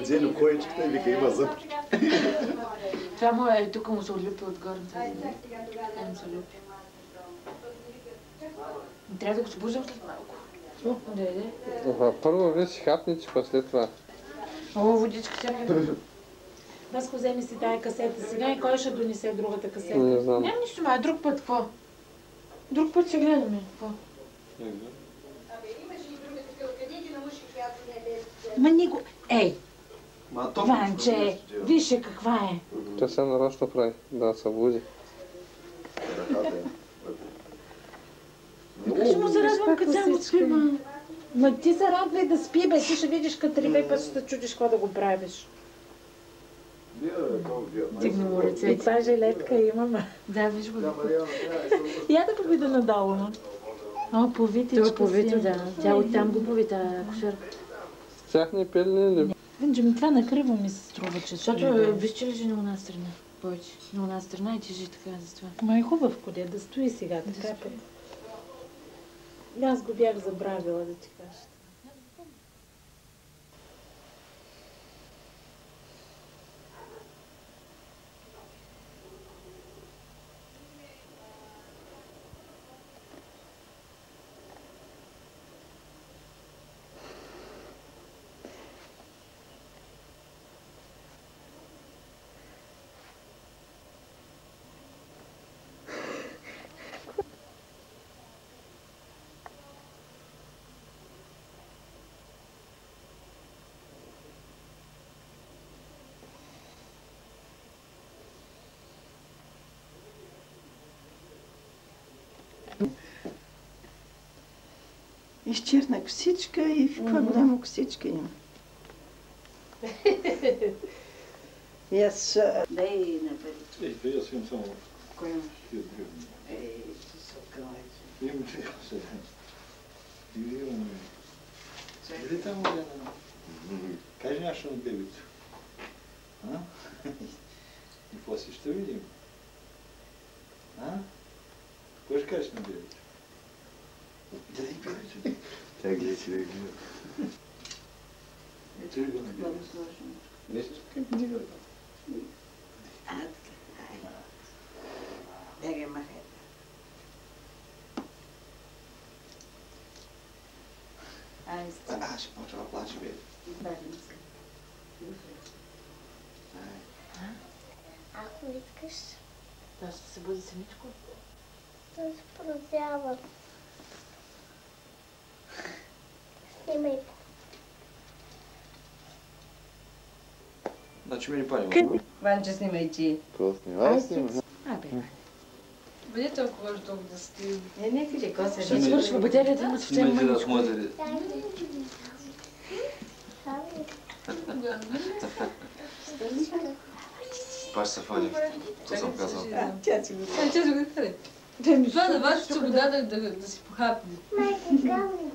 Дзелю коечката и вика има зъбки. Това му е, тук му се отлюпи отгоре. Му се отлюпи. Трябва да го събуждам след малко. Първо вие си хапните, па след това. О, водичка всяка. Баско, вземи си тая касета сега и кой ще донесе другата касета? Не знам. Няма нищо, ма, друг път, какво? Друг път ще гледаме, какво? Ма ни го... Ей! Ванче, вижте каква е. Тя се нарочно прави, да се буди. Ще му се радвам, като само спи, ма. Ма ти се радвай да спи, бе, ти ще видиш като рибе, път ще чудиш какво да го правиш. Дигна му ръце. И това жилетка има, да, виж го. Я да повида надолу, ма. О, повитичка си. Това повито, да. Тя оттам го повита, кошерка. С тяхни пелени ли? Винджи, това накриво ми се струва, че защото виж, че лежи на една страна. Повече. На една страна и тежи така за това. Ма е хубав коде, да стои сега, така пък. Аз го бях забравила да ти кажа. Изчерна косичка и каква голяма косичка има. И аз... Дай напред. Ей, аз имам само... Кой имаш? Ей, ти се откривай. имам се. Имам. Иди там, Оляна. Кажи нещо на бебето. А? И после ще видим. А? Кой ще кажеш на бебето? Да и бебето. Тя гледа си да гледа. Ето ли го на бебето? Нещо как не го. А, така. Бягай, махай. Ще почва да плаче, бе. Ако искаш, Да, ще се буди самичко. да се прозява. Снимай го. Значи ми не паним. Ванче, снимай ти. Какво снимай? Снимай. Абе. Бъде толкова толкова да стои. Не кажи, какво се Ще свършва бъдели да имат в тема мъничко. Паш се фани. Това съм казал. Тя си го Тя го харе. Това на вас ще го дадах да си похапне. Майка, гавни.